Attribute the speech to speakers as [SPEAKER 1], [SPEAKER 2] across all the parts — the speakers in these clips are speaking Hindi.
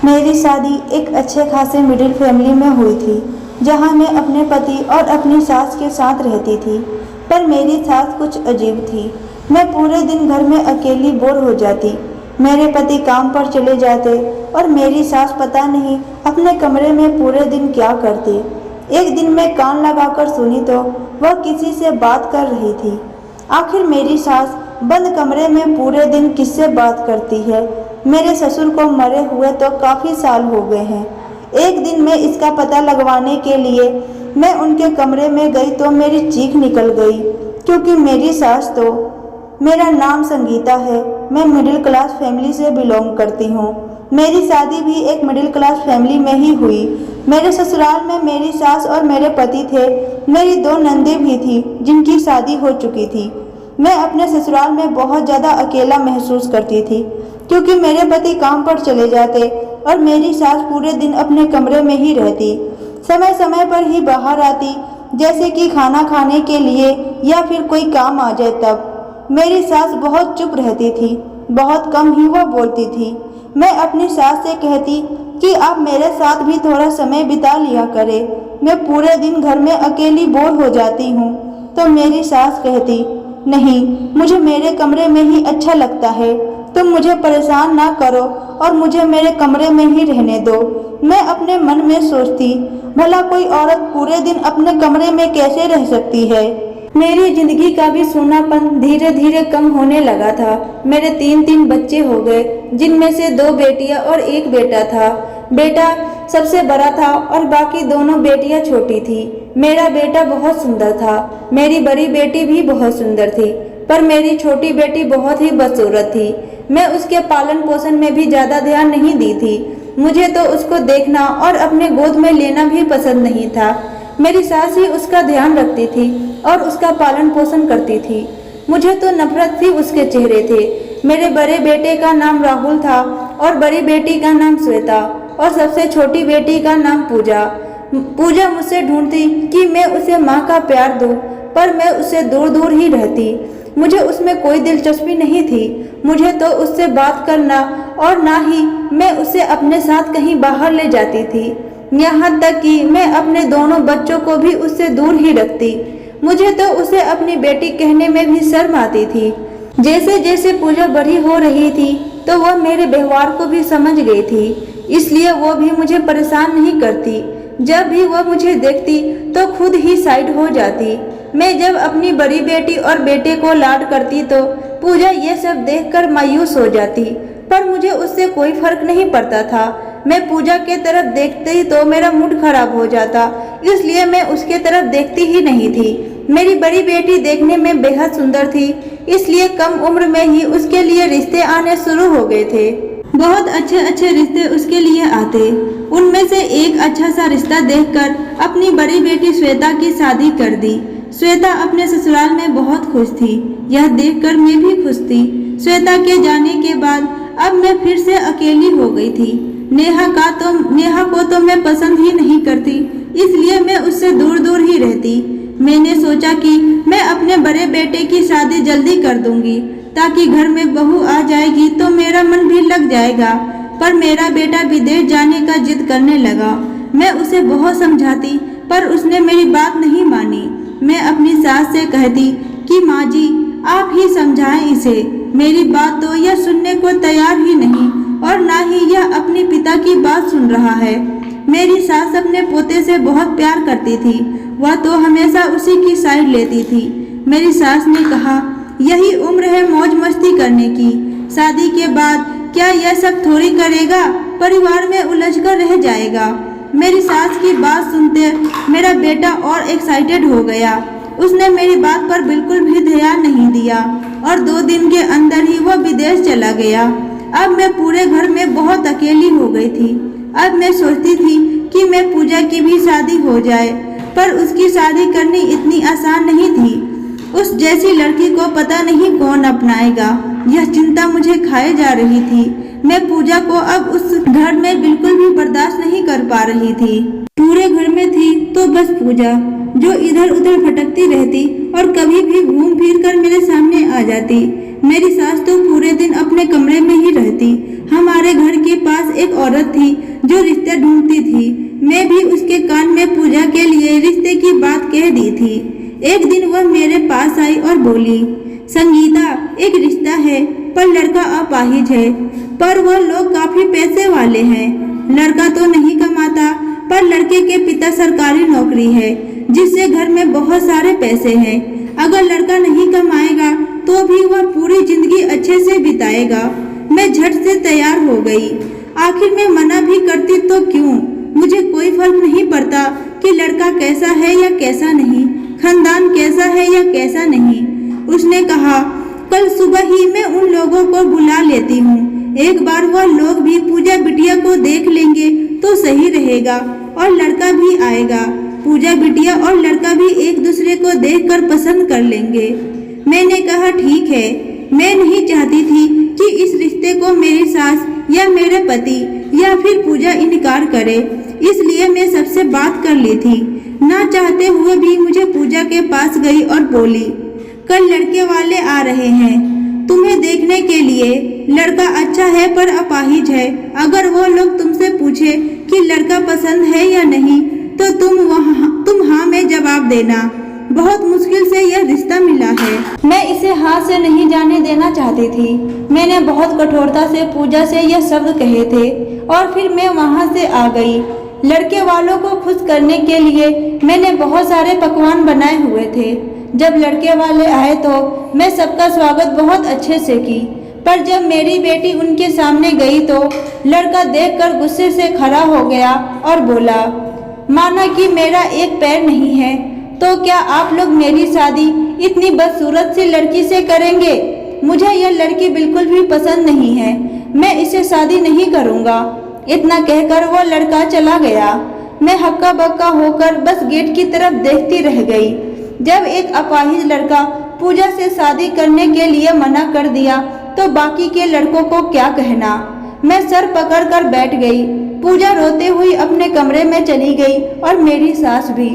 [SPEAKER 1] मेरी शादी एक अच्छे खासे मिडिल फैमिली में हुई थी, जहां मैं अपने पति और अपनी सास के साथ रहती थी। पर मेरी सास कुछ अजीब थी। मैं पूरे दिन घर में अकेली बोर हो जाती। मेरे पति काम पर चले जाते और मेरी सास पता नहीं अपने कमरे में पूरे दिन क्या करती। एक दिन मैं कान लगाकर सुनी तो वह किसी से बात कर रही थी। आखिर मेरी सास बंद कमरे में पूरे दिन किससे बात करती है? मेरे ससुर को मरे हुए तो काफ़ी साल हो गए हैं। एक दिन मैं इसका पता लगवाने के लिए मैं उनके कमरे में गई तो मेरी चीख निकल गई, क्योंकि मेरी सास तो मेरा नाम संगीता है। मैं मिडिल क्लास फैमिली से बिलोंग करती हूँ। मेरी शादी भी एक मिडिल क्लास फैमिली में ही हुई। मेरे ससुराल में मेरी सास और मेरे पति थे। मेरी 2 नंदें भी थी जिनकी शादी हो चुकी थी। मैं अपने ससुराल में बहुत ज़्यादा अकेला महसूस करती थी, क्योंकि मेरे पति काम पर चले जाते और मेरी सास पूरे दिन अपने कमरे में ही रहती। समय समय पर ही बाहर आती, जैसे कि खाना खाने के लिए या फिर कोई काम आ जाए तब। मेरी सास बहुत चुप रहती थी, बहुत कम ही वो बोलती थी। मैं अपनी सास से कहती कि आप मेरे साथ भी थोड़ा समय बिता लिया करें, मैं पूरे दिन घर में अकेली बोर हो जाती हूँ। तो मेरी सास कहती, नहीं, मुझे मेरे कमरे में ही अच्छा लगता है, तुम मुझे परेशान ना करो और मुझे मेरे कमरे में ही रहने दो। मैं अपने मन में सोचती, भला कोई औरत पूरे दिन अपने कमरे में कैसे रह सकती है। मेरी जिंदगी का भी सोनापन धीरे धीरे कम होने लगा था। मेरे 3 बच्चे हो गए, जिनमें से 2 बेटियां और 1 बेटा था। बेटा सबसे बड़ा था और बाकी दोनों बेटियां छोटी थी। मेरा बेटा बहुत सुंदर था, मेरी बड़ी बेटी भी बहुत सुंदर थी, पर मेरी छोटी बेटी बहुत ही बदसूरत थी। मैं उसके पालन पोषण में भी ज़्यादा ध्यान नहीं दी थी। मुझे तो उसको देखना और अपने गोद में लेना भी पसंद नहीं था। मेरी सास ही उसका ध्यान रखती थी और उसका पालन पोषण करती थी। मुझे तो नफरत थी उसके चेहरे थे। मेरे बड़े बेटे का नाम राहुल था और बड़ी बेटी का नाम श्वेता और सबसे छोटी बेटी का नाम पूजा। पूजा मुझसे ढूंढती कि मैं उसे माँ का प्यार दूं, पर मैं उससे दूर दूर ही रहती। मुझे उसमें कोई दिलचस्पी नहीं थी। मुझे तो उससे बात करना और ना ही मैं उसे अपने साथ कहीं बाहर ले जाती थी। यहाँ तक कि मैं अपने दोनों बच्चों को भी उससे दूर ही रखती। मुझे तो उसे अपनी बेटी कहने में भी शर्म आती थी। जैसे जैसे पूजा बड़ी हो रही थी तो वह मेरे व्यवहार को भी समझ गई थी, इसलिए वो भी मुझे परेशान नहीं करती। जब भी वह मुझे देखती तो खुद ही साइड हो जाती। मैं जब अपनी बड़ी बेटी और बेटे को लाड करती तो पूजा ये सब देखकर मायूस हो जाती, पर मुझे उससे कोई फर्क नहीं पड़ता था। मैं पूजा के तरफ देखते ही तो मेरा मूड खराब हो जाता, इसलिए मैं उसके तरफ देखती ही नहीं थी। मेरी बड़ी बेटी देखने में बेहद सुंदर थी, इसलिए कम उम्र में ही उसके लिए रिश्ते आने शुरू हो गए थे। बहुत अच्छे अच्छे रिश्ते उसके लिए आते। उनमें से एक अच्छा सा रिश्ता देखकर अपनी बड़ी बेटी श्वेता की शादी कर दी। श्वेता अपने ससुराल में बहुत खुश थी। यह देखकर मैं भी खुश थी। श्वेता के जाने के बाद अब मैं फिर से अकेली हो गई थी। नेहा को तो मैं पसंद ही नहीं करती, इसलिए मैं उससे दूर दूर ही रहती। मैंने सोचा कि मैं अपने बड़े बेटे की शादी जल्दी कर दूंगी, ताकि घर में बहू आ जाएगी तो मेरा मन भी लग जाएगा। पर मेरा बेटा विदेश जाने का जिद करने लगा। मैं उसे बहुत समझाती, पर उसने मेरी बात नहीं मानी। मैं अपनी सास से कहती कि माँ जी, आप ही समझाएं इसे। मेरी बात तो यह सुनने को तैयार ही नहीं और ना ही यह अपने पिता की बात सुन रहा है। मेरी सास अपने पोते से बहुत प्यार करती थी, वह तो हमेशा उसी की साइड लेती थी। मेरी सास ने कहा, यही उम्र है मौज मस्ती करने की, शादी के बाद क्या यह सब थोड़ी करेगा, परिवार में उलझ कर रह जाएगा। मेरी सास की बात सुनते मेरा बेटा और एक्साइटेड हो गया। उसने मेरी बात पर बिल्कुल भी ध्यान नहीं दिया और 2 दिन के अंदर ही वह विदेश चला गया। अब मैं पूरे घर में बहुत अकेली हो गई थी। अब मैं सोचती थी कि मैं पूजा की भी शादी हो जाए, पर उसकी शादी करनी इतनी आसान नहीं थी। उस जैसी लड़की को पता नहीं कौन अपनाएगा, यह चिंता मुझे खाए जा रही थी। मैं पूजा को अब उस घर में बिल्कुल भी बर्दाश्त नहीं कर पा रही थी। पूरे घर में थी तो बस पूजा, जो इधर उधर भटकती रहती और कभी भी घूम फिर कर मेरे सामने आ जाती। मेरी सास तो पूरे दिन अपने कमरे में ही रहती, हमारे घर के पास एक औरत थी जो रिश्ते ढूंढती थी। मैं भी उसके कान में पूजा के लिए रिश्ते की बात कह दी थी। एक दिन वह मेरे पास आई और बोली, संगीता, एक रिश्ता है पर लड़का अपाहिज है, पर वह लोग काफी पैसे वाले हैं। लड़का तो नहीं कमाता पर लड़के के पिता सरकारी नौकरी है जिससे घर में बहुत सारे पैसे हैं। अगर लड़का नहीं कमाएगा तो भी वह पूरी जिंदगी अच्छे से बिताएगा। मैं झट से तैयार हो गई। आखिर मैं मना भी करती तो क्यों, मुझे कोई फर्क नहीं पड़ता कि लड़का कैसा है या कैसा नहीं, खानदान कैसा है या कैसा नहीं। उसने कहा, कल सुबह ही मैं उन लोगों को बुला लेती हूँ। एक बार वह लोग भी पूजा बिटिया को देख लेंगे तो सही रहेगा और लड़का भी आएगा। पूजा बिटिया और लड़का भी एक दूसरे को देखकर पसंद कर लेंगे। मैंने कहा, ठीक है। मैं नहीं चाहती थी कि इस रिश्ते को मेरी सास या मेरे पति या फिर पूजा इनकार करे, इसलिए मैं सबसे बात कर ली थी। ना चाहते हुए भी मुझे पूजा के पास गई और बोली, कल लड़के वाले आ रहे हैं तुम्हें देखने के लिए। लड़का अच्छा है पर अपाहिज है। अगर वो लोग तुमसे पूछे कि लड़का पसंद है या नहीं तो तुम हाँ में जवाब देना। बहुत मुश्किल से यह रिश्ता मिला है। मैं इसे हाथ से नहीं जाने देना चाहती थी। मैंने बहुत कठोरता से पूजा से यह शब्द कहे थे और फिर मैं वहाँ से आ गई। लड़के वालों को खुश करने के लिए मैंने बहुत सारे पकवान बनाए हुए थे। जब लड़के वाले आए तो मैं सबका स्वागत बहुत अच्छे से की, पर जब मेरी बेटी उनके सामने गई तो लड़का देखकर गुस्से से खड़ा हो गया और बोला, माना कि मेरा एक पैर नहीं है तो क्या आप लोग मेरी शादी इतनी बदसूरत सी लड़की से करेंगे? मुझे यह लड़की बिल्कुल भी पसंद नहीं है, मैं इसे शादी नहीं करूँगा। इतना कहकर वो लड़का चला गया। मैं हक्का बक्का होकर बस गेट की तरफ देखती रह गई। जब एक अपाहिज लड़का पूजा से शादी करने के लिए मना कर दिया तो बाकी के लड़कों को क्या कहना। मैं सर पकड़कर बैठ गई। पूजा रोते हुई अपने कमरे में चली गई और मेरी सास भी।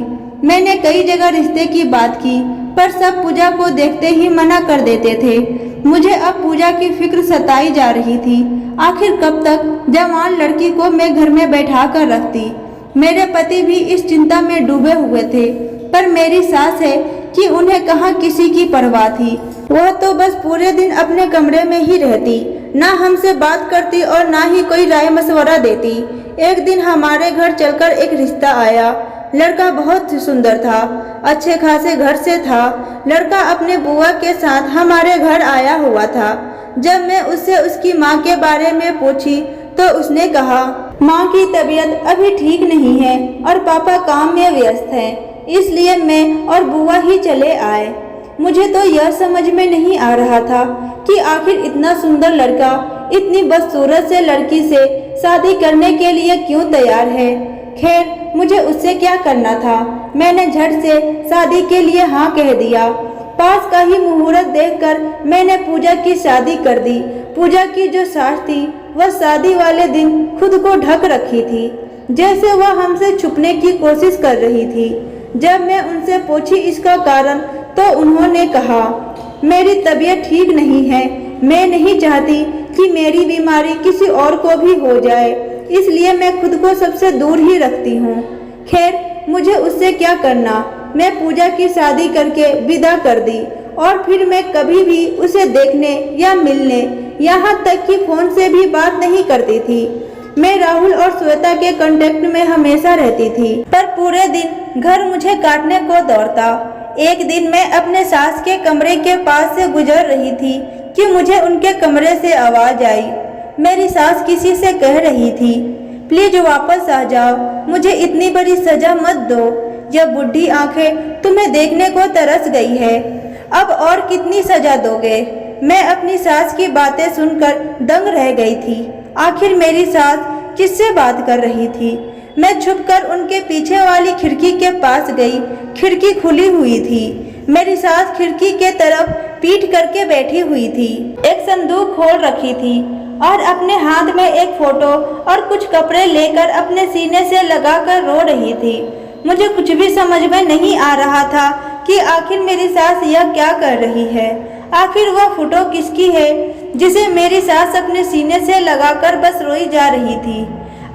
[SPEAKER 1] मैंने कई जगह रिश्ते की बात की पर सब पूजा को देखते ही मना कर देते थे। मुझे अब पूजा की फिक्र सताई जा रही थी। आखिर कब तक जवान लड़की को मैं घर में बैठा कर रखती। मेरे पति भी इस चिंता में डूबे हुए थे, पर मेरी सास है कि उन्हें कहाँ किसी की परवाह थी। वह तो बस पूरे दिन अपने कमरे में ही रहती, ना हमसे बात करती और ना ही कोई राय मशवरा देती। एक दिन हमारे घर चलकर एक रिश्ता आया। लड़का बहुत सुंदर था, अच्छे खासे घर से था। लड़का अपने बुआ के साथ हमारे घर आया हुआ था। जब मैं उससे उसकी माँ के बारे में पूछी तो उसने कहा, माँ की तबीयत अभी ठीक नहीं है और पापा काम में व्यस्त हैं, इसलिए मैं और बुआ ही चले आए। मुझे तो यह समझ में नहीं आ रहा था कि आखिर इतना सुंदर लड़का इतनी बदसूरत से लड़की से शादी करने के लिए क्यों तैयार है। खैर, मुझे उससे क्या करना था। मैंने झट से शादी के लिए हाँ कह दिया। पास का ही मुहूर्त देखकर मैंने पूजा की शादी कर दी। पूजा की जो सास थी वह शादी वाले दिन खुद को ढक रखी थी, जैसे वह हमसे छुपने की कोशिश कर रही थी। जब मैं उनसे पूछी इसका कारण तो उन्होंने कहा, मेरी तबीयत ठीक नहीं है, मैं नहीं चाहती कि मेरी बीमारी किसी और को भी हो जाए, इसलिए मैं खुद को सबसे दूर ही रखती हूँ। खैर, मुझे उससे क्या करना। मैं पूजा की शादी करके विदा कर दी और फिर मैं कभी भी उसे देखने या मिलने, यहाँ तक कि फोन से भी बात नहीं करती थी। मैं राहुल और श्वेता के कांटेक्ट में हमेशा रहती थी, पर पूरे दिन घर मुझे काटने को दौड़ता। एक दिन मैं अपने सास के कमरे के पास से गुजर रही थी कि मुझे उनके कमरे से आवाज आई। मेरी सास किसी से कह रही थी, प्लीज वापस आ जाओ, मुझे इतनी बड़ी सजा मत दो। यह बुढ़ी आंखें तुम्हें देखने को तरस गई है, अब और कितनी सजा दोगे। मैं अपनी सास की बातें सुनकर दंग रह गई थी। आखिर मेरी सास किससे बात कर रही थी। मैं छुपकर उनके पीछे वाली खिड़की के पास गई। खिड़की खुली हुई थी। मेरी सास खिड़की के तरफ पीठ करके बैठी हुई थी, एक संदूक खोल रखी थी और अपने हाथ में एक फोटो और कुछ कपड़े लेकर अपने सीने से लगाकर रो रही थी। मुझे कुछ भी समझ में नहीं आ रहा था कि आखिर मेरी सास यह क्या कर रही है। आखिर वह फोटो किसकी है जिसे मेरी सास अपने सीने से लगाकर बस रोई जा रही थी।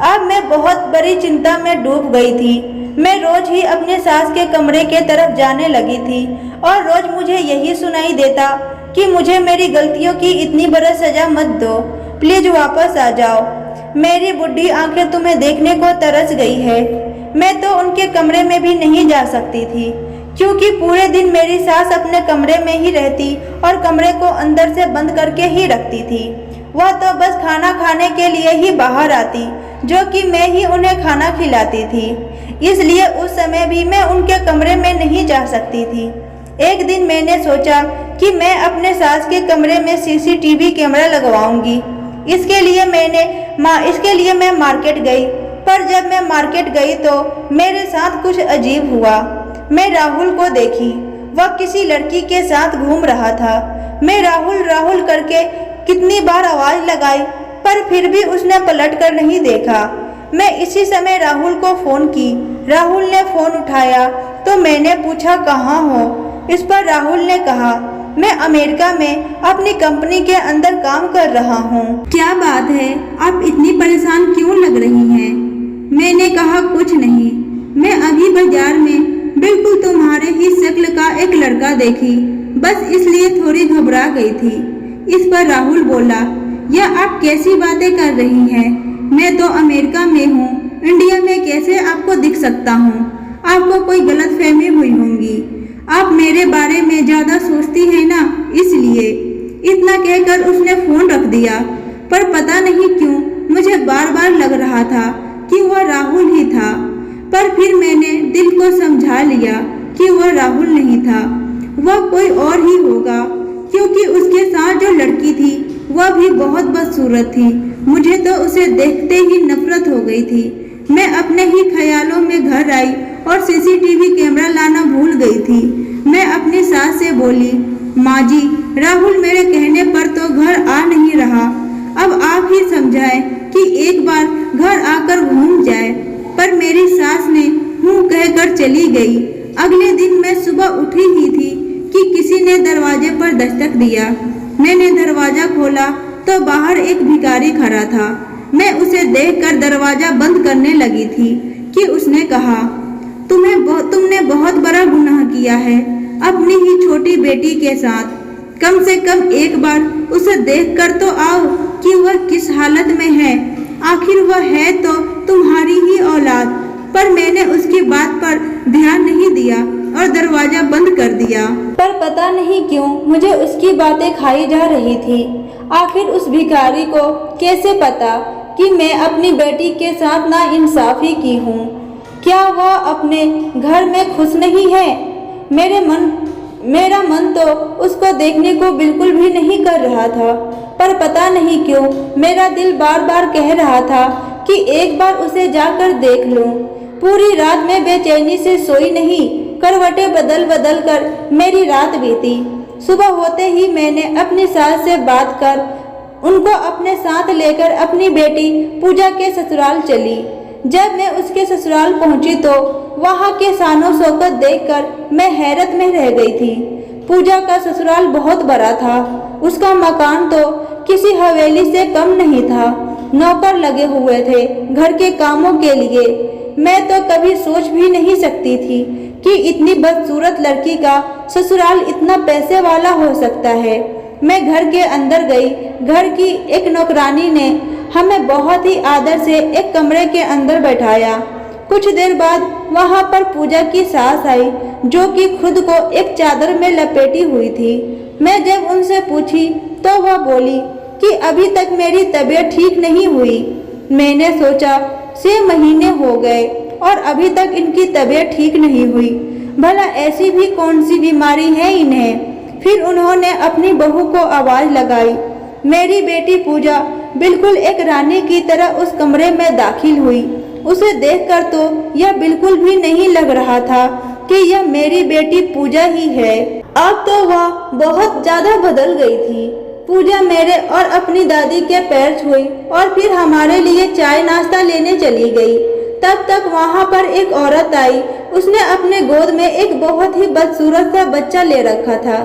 [SPEAKER 1] अब मैं बहुत बड़ी चिंता में डूब गई थी। मैं रोज ही अपने सास के कमरे के तरफ जाने लगी थी और रोज मुझे यही सुनाई देता कि मुझे मेरी गलतियों की इतनी बड़ी सजा मत दो, प्लीज वापस आ जाओ। मेरी बुढ़ी आंखें तुम्हें देखने को तरस गई है। मैं तो उनके कमरे में भी नहीं जा सकती थी, क्योंकि पूरे दिन मेरी सास अपने कमरे में ही रहती और कमरे को अंदर से बंद करके ही रखती थी। वह तो बस खाना खाने के लिए ही बाहर आती, जो कि मैं ही उन्हें खाना खिलाती थी। इसलिए उस समय भी मैं उनके कमरे में नहीं जा सकती थी। एक दिन मैंने सोचा कि मैं अपने सास के कमरे में सीसीटीवी कैमरा लगवाऊंगी। इसके लिए मैं मार्केट गई, पर जब मैं मार्केट गई तो मेरे साथ कुछ अजीब हुआ। मैं राहुल को देखी, वह किसी लड़की के साथ घूम रहा था। मैं राहुल राहुल करके कितनी बार आवाज लगाई, पर फिर भी उसने पलट कर नहीं देखा। मैं इसी समय राहुल को फोन की। राहुल ने फोन उठाया तो मैंने पूछा कहाँ हो। इस पर राहुल ने कहा, मैं अमेरिका में अपनी कंपनी के अंदर काम कर रहा हूँ। क्या बात है, आप इतनी परेशान क्यों लग रही हैं? मैंने कहा कुछ नहीं, मैं अभी बाजार में बिल्कुल तुम्हारे ही शक्ल का एक लड़का देखी, बस इसलिए थोड़ी घबरा गई थी। इस पर राहुल बोला, यह आप कैसी बातें कर रही हैं? मैं तो अमेरिका में हूँ, इंडिया में कैसे आपको दिख सकता हूँ? आपको कोई गलतफहमी हुई होगी। आप मेरे बारे में ज्यादा सोचती हैं ना, इसलिए। इतना कहकर उसने फोन रख दिया। पर पता नहीं क्यों मुझे बार बार लग रहा था कि वह राहुल ही था। पर फिर मैंने दिल को समझा लिया कि वह राहुल नहीं था, वह कोई और ही होगा, क्योंकि उसके साथ जो लड़की थी वह भी बहुत बदसूरत थी। मुझे तो उसे देखते ही नफरत हो गई थी। मैं अपने ही ख्यालों में घर आई और सीसीटीवी कैमरा लाना भूल गई थी। मैं अपनी सास से बोली, माँ जी, राहुल मेरे कहने पर तो घर आ नहीं रहा, अब आप ही समझाएं कि एक बार घर आकर घूम जाए। पर मेरी सास ने हूँ कहकर चली गई। अगले दिन मैं सुबह उठी ही थी कि किसी ने दरवाजे पर दस्तक दिया। मैंने दरवाजा खोला तो बाहर एक भिखारी खड़ा था। मैं उसे देखकर दरवाजा बंद करने लगी थी कि उसने कहा, तुमने बहुत बड़ा गुनाह किया है अपनी ही छोटी बेटी के साथ। कम से कम एक बार उसे देखकर तो आओ कि वह किस हालत में है। आखिर वह है तो तुम्हारी ही औलाद। पर मैंने उसकी बात पर ध्यान नहीं दिया और दरवाजा बंद कर दिया। पर पता नहीं क्यों मुझे उसकी बातें खाई जा रही थी। आखिर उस भिखारी को कैसे पता कि मैं अपनी बेटी के साथ नाइंसाफी की हूँ? क्या वह अपने घर में खुश नहीं है? मेरा मन तो उसको देखने को बिल्कुल भी नहीं कर रहा था। पर पता नहीं क्यों मेरा दिल बार बार कह रहा था कि एक बार उसे जाकर देख लूं। पूरी रात में बेचैनी से सोई नहीं, करवटें बदल बदल कर मेरी रात बीती। सुबह होते ही मैंने अपनी सास से बात कर उनको अपने साथ लेकर अपनी बेटी पूजा के ससुराल चली। जब मैं उसके ससुराल पहुंची तो वहां के शानो शौकत देखकर मैं हैरत में रह गई थी। पूजा का ससुराल बहुत बड़ा था। उसका मकान तो किसी हवेली से कम नहीं था। नौकर लगे हुए थे घर के कामों के लिए। मैं तो कभी सोच भी नहीं सकती थी कि इतनी बदसूरत लड़की का ससुराल इतना पैसे वाला हो सकता है। मैं घर के अंदर गई। घर की एक नौकरानी ने हमें बहुत ही आदर से एक कमरे के अंदर बैठाया। कुछ देर बाद वहां पर पूजा की सास आई, जो कि खुद को एक चादर में लपेटी हुई थी। मैं जब उनसे पूछी तो वह बोली कि अभी तक मेरी तबीयत ठीक नहीं हुई। मैंने सोचा 6 महीने हो गए और अभी तक इनकी तबीयत ठीक नहीं हुई, भला ऐसी भी कौन सी बीमारी है इन्हें। फिर उन्होंने अपनी बहू को आवाज लगाई। मेरी बेटी पूजा बिल्कुल एक रानी की तरह उस कमरे में दाखिल हुई। उसे देखकर तो यह बिल्कुल भी नहीं लग रहा था कि यह मेरी बेटी पूजा ही है। अब तो वह बहुत ज्यादा बदल गई थी। पूजा मेरे और अपनी दादी के पैर छुई और फिर हमारे लिए चाय नाश्ता लेने चली गई। तब तक वहां पर एक औरत आई। उसने अपने गोद में एक बहुत ही बदसूरत सा बच्चा ले रखा था।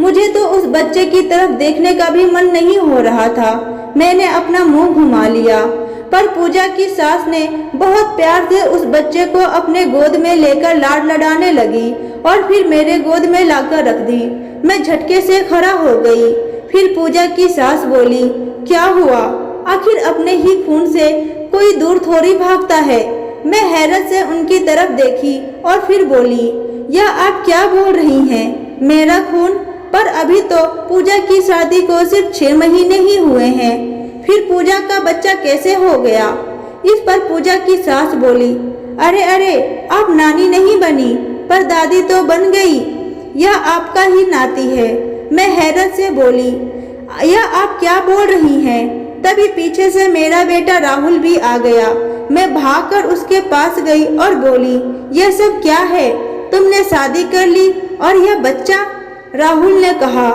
[SPEAKER 1] मुझे तो उस बच्चे की तरफ देखने का भी मन नहीं हो रहा था। मैंने अपना मुंह घुमा लिया, पर पूजा की सास ने बहुत प्यार से उस बच्चे को अपने गोद में लेकर लाड लडाने लगी और फिर मेरे गोद में लाकर रख दी। मैं झटके से खड़ा हो गई। फिर पूजा की सास बोली, क्या हुआ? आखिर अपने ही खून से कोई दूर थोड़ी भागता है। मैं हैरत से उनकी तरफ देखी और फिर बोली, यह आप क्या बोल रही हैं? मेरा खून? पर अभी तो पूजा की शादी को सिर्फ 6 महीने ही हुए हैं, फिर पूजा का बच्चा कैसे हो गया? इस पर पूजा की सास बोली, अरे अरे, आप नानी नहीं बनी पर दादी तो बन गई। यह आपका ही नाती है। मैं हैरत से बोली, यह आप क्या बोल रही हैं? तभी पीछे से मेरा बेटा राहुल भी आ गया। मैं भागकर उसके पास गई और बोली, यह सब क्या है? तुमने शादी कर ली और यह बच्चा? राहुल ने कहा,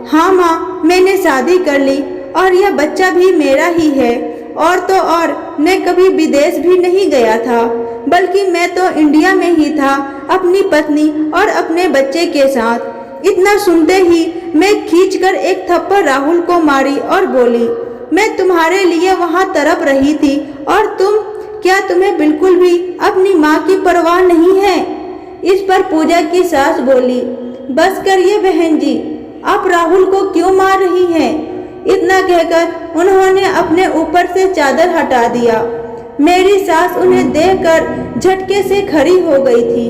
[SPEAKER 1] हाँ माँ, मैंने शादी कर ली और यह बच्चा भी मेरा ही है। और तो और मैं कभी विदेश भी नहीं गया था, बल्कि मैं तो इंडिया में ही था अपनी पत्नी और अपने बच्चे के साथ। इतना सुनते ही मैं खींचकर एक थप्पड़ राहुल को मारी और बोली, मैं तुम्हारे लिए वहाँ तड़प रही थी और क्या तुम्हें बिल्कुल भी अपनी माँ की परवाह नहीं है? इस पर पूजा की सास बोली, बस करिए बहन जी, आप राहुल को क्यों मार रही हैं? इतना कहकर उन्होंने अपने ऊपर से चादर हटा दिया। मेरी सास उन्हें देखकर झटके से खड़ी हो गई थी।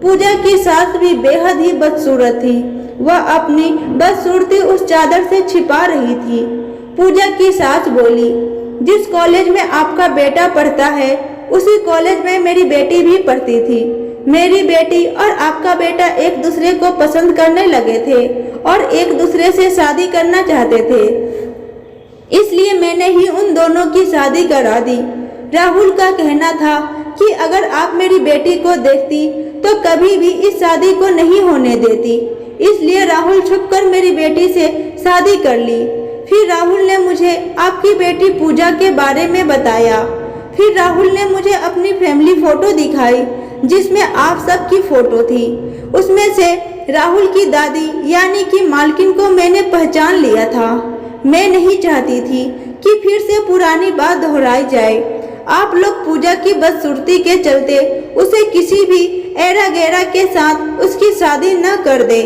[SPEAKER 1] पूजा की सास भी बेहद ही बदसूरत थी। वह अपनी बदसूरती उस चादर से छिपा रही थी। पूजा की सास बोली, जिस कॉलेज में आपका बेटा पढ़ता है उसी कॉलेज में मेरी बेटी भी पढ़ती थी। मेरी बेटी और आपका बेटा एक दूसरे को पसंद करने लगे थे और एक दूसरे से शादी करना चाहते थे, इसलिए मैंने ही उन दोनों की शादी करा दी। राहुल का कहना था कि अगर आप मेरी बेटी को देखती तो कभी भी इस शादी को नहीं होने देती, इसलिए राहुल छुपकर मेरी बेटी से शादी कर ली। फिर राहुल ने मुझे आपकी बेटी पूजा के बारे में बताया। फिर राहुल ने मुझे अपनी फैमिली फोटो दिखाई जिसमें आप सबकी फोटो थी। उसमें से राहुल की दादी यानी कि मालकिन को मैंने पहचान लिया था। मैं नहीं चाहती थी कि फिर से पुरानी बात दोहराई जाए। आप लोग पूजा की बदसूरती के चलते उसे किसी भी ऐरा गैरा के साथ उसकी शादी न कर दे,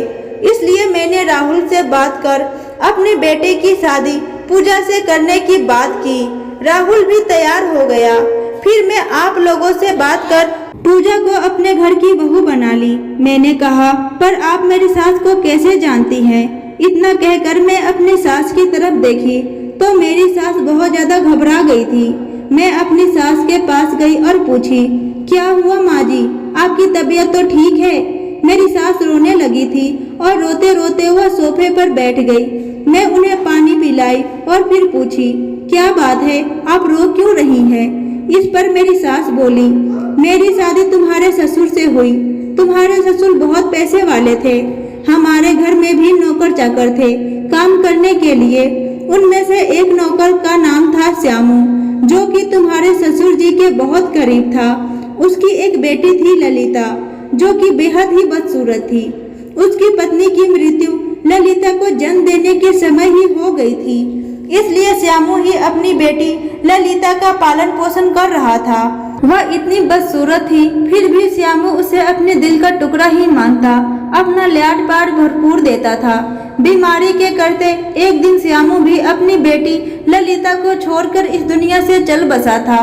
[SPEAKER 1] इसलिए मैंने राहुल से बात कर अपने बेटे की शादी पूजा से करने की बात की। राहुल भी तैयार हो गया। फिर मैं आप लोगों से बात कर पूजा को अपने घर की बहू बना ली। मैंने कहा, पर आप मेरी सास को कैसे जानती हैं? इतना कहकर मैं अपनी सास की तरफ देखी तो मेरी सास बहुत ज्यादा घबरा गई थी। मैं अपनी सास के पास गई और पूछी, क्या हुआ माँ जी, आपकी तबीयत तो ठीक है? मेरी सास रोने लगी थी और रोते रोते वह सोफे पर बैठ गई। मैं उन्हें पानी पिलाई और फिर पूछी, क्या बात है, आप रो क्यों रही हैं? इस पर मेरी सास बोली, मेरी शादी तुम्हारे ससुर से हुई। तुम्हारे ससुर बहुत पैसे वाले थे। हमारे घर में भी नौकर चाकर थे काम करने के लिए। उनमें से एक नौकर का नाम था श्यामू, जो कि तुम्हारे ससुर जी के बहुत करीब था। उसकी एक बेटी थी ललिता, जो कि बेहद ही बदसूरत थी। उसकी पत्नी की मृत्यु ललिता को जन्म देने के समय ही हो गई थी, इसलिए श्यामू ही अपनी बेटी ललिता का पालन पोषण कर रहा था। वह इतनी बदसूरत थी, फिर भी श्यामू उसे अपने दिल का टुकड़ा ही मानता, अपना लाड प्यार भरपूर देता था। बीमारी के करते एक दिन श्यामू भी अपनी बेटी ललिता को छोड़कर इस दुनिया से चल बसा था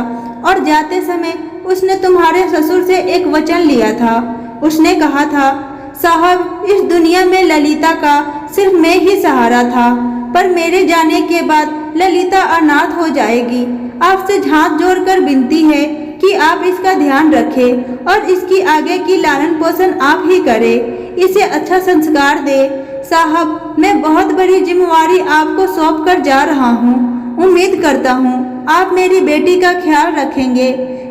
[SPEAKER 1] और जाते समय उसने तुम्हारे ससुर से एक वचन लिया था। उसने कहा था, साहब, इस दुनिया में ललिता का सिर्फ मैं ही सहारा था, पर मेरे जाने के बाद ललिता अनाथ हो जाएगी। आपसे हाथ जोड़कर विनती है कि आप इसका ध्यान रखें और इसकी आगे की लालन पोषण आप ही करें, इसे अच्छा संस्कार दे। साहब, मैं बहुत बड़ी जिम्मेवारी आपको सौंप कर जा रहा हूँ। उम्मीद करता हूँ आप मेरी बेटी का ख्याल रखेंगे।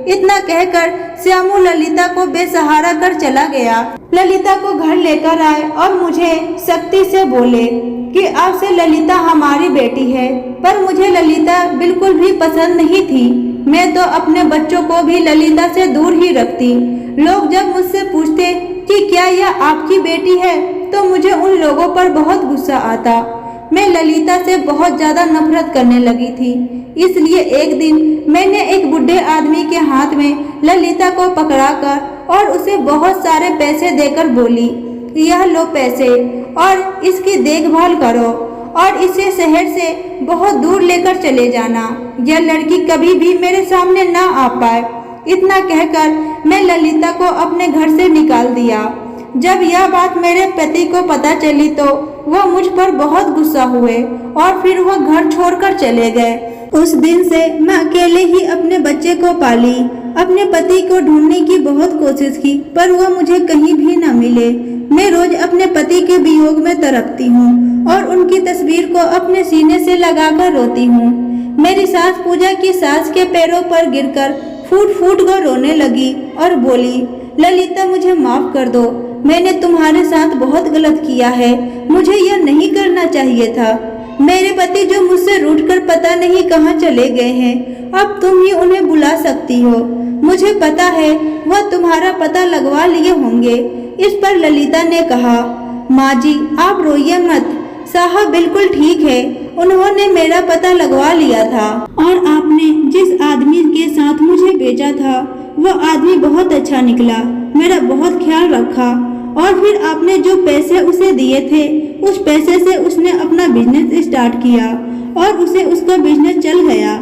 [SPEAKER 1] इतना कहकर श्यामू ललिता को बेसहारा कर चला गया। ललिता को घर लेकर आए और मुझे सख्ती से बोले कि आज से ललिता हमारी बेटी है, पर मुझे ललिता बिल्कुल भी पसंद नहीं थी। मैं तो अपने बच्चों को भी ललिता से दूर ही रखती। लोग जब मुझसे पूछते कि क्या यह आपकी बेटी है, तो मुझे उन लोगों पर बहुत गुस्सा आता। मैं ललिता से बहुत ज्यादा नफरत करने लगी थी। इसलिए एक दिन मैंने एक बूढ़े आदमी के हाथ में ललिता को पकड़ाकर और उसे बहुत सारे पैसे देकर बोली, यह लो पैसे और इसकी देखभाल करो और इसे शहर से बहुत दूर लेकर चले जाना। यह लड़की कभी भी मेरे सामने ना आ पाए। इतना कहकर मैं ललिता को अपने घर से निकाल दिया। जब यह बात मेरे पति को पता चली तो वह मुझ पर बहुत गुस्सा हुए और फिर वह घर छोड़कर चले गए। उस दिन से मैं अकेले ही अपने बच्चे को पाली। अपने पति को ढूंढने की बहुत कोशिश की पर वह मुझे कहीं भी न मिले। मैं रोज अपने पति के वियोग में तड़पती हूँ और उनकी तस्वीर को अपने सीने से लगाकर रोती हूँ। मेरी सास पूजा की सास के पैरों पर गिरकर फूट फूट कर रोने लगी और बोली, ललिता मुझे माफ कर दो, मैंने तुम्हारे साथ बहुत गलत किया है, मुझे यह नहीं करना चाहिए था। मेरे पति जो मुझसे रूठकर पता नहीं कहाँ चले गए हैं, अब तुम ही उन्हें बुला सकती हो। मुझे पता है वह तुम्हारा पता लगवा लिए होंगे। इस पर ललिता ने कहा, माँ जी आप रोइए मत, साहब बिल्कुल ठीक है, उन्होंने मेरा पता लगवा लिया था और आपने जिस आदमी के साथ मुझे भेजा था वह आदमी बहुत अच्छा निकला, मेरा बहुत ख्याल रखा और फिर आपने जो पैसे उसे दिए थे उस पैसे से उसने अपना बिजनेस स्टार्ट किया और उसे उसका बिजनेस चल गया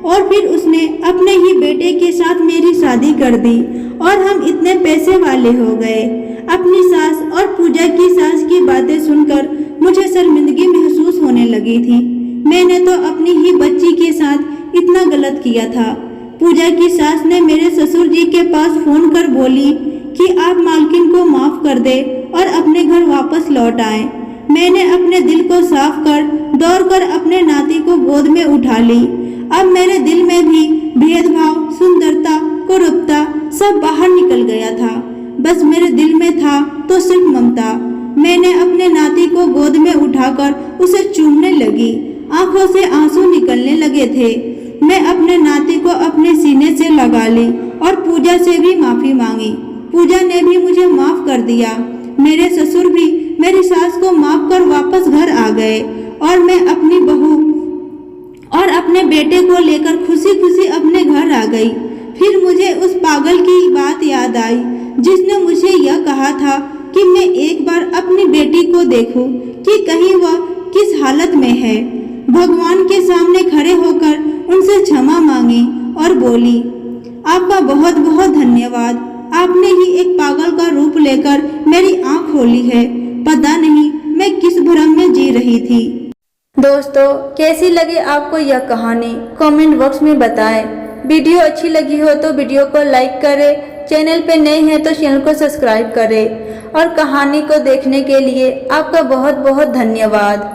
[SPEAKER 1] और फिर उसने अपने ही बेटे के साथ मेरी शादी कर दी और हम इतने पैसे वाले हो गए। अपनी सास और पूजा की सास की बातें सुनकर मुझे शर्मिंदगी महसूस होने लगी थी। मैंने तो अपनी ही बच्ची के साथ इतना गलत किया था। पूजा की सास ने मेरे ससुर जी के पास फोन कर बोली कि आप मालकिन को माफ कर दे और अपने घर वापस लौट आए। मैंने अपने दिल को साफ कर दौड़कर अपने नाती को गोद में उठा ली। अब मेरे दिल में भी भेदभाव, सुंदरता, कुरूपता सब बाहर निकल गया था। बस मेरे दिल में था तो सिर्फ ममता। मैंने अपने नाती को गोद में उठाकर उसे चूमने लगी। आंखों से आंसू निकलने लगे थे। मैं अपने नाती को अपने सीने से लगा ली और पूजा से भी माफी मांगी। पूजा ने भी मुझे माफ कर दिया। मेरे ससुर भी मेरी सास को माफ कर वापस घर आ गए और मैं अपनी बहू और अपने बेटे को लेकर खुशी खुशी अपने घर आ गई। फिर मुझे उस पागल की बात याद आई जिसने मुझे यह कहा था कि मैं एक बार अपनी बेटी को देखूं कि कहीं वह किस हालत में है। भगवान के सामने खड़े होकर उनसे क्षमा मांगी और बोली, आपका बहुत बहुत धन्यवाद, आपने ही एक पागल का रूप लेकर मेरी आंख खोली है। पता नहीं मैं किस भ्रम में जी रही थी। दोस्तों कैसी लगी आपको यह कहानी कमेंट बॉक्स में बताएं। वीडियो अच्छी लगी हो तो वीडियो को लाइक करें, चैनल पे नए हैं तो चैनल को सब्सक्राइब करें और कहानी को देखने के लिए आपका बहुत बहुत धन्यवाद।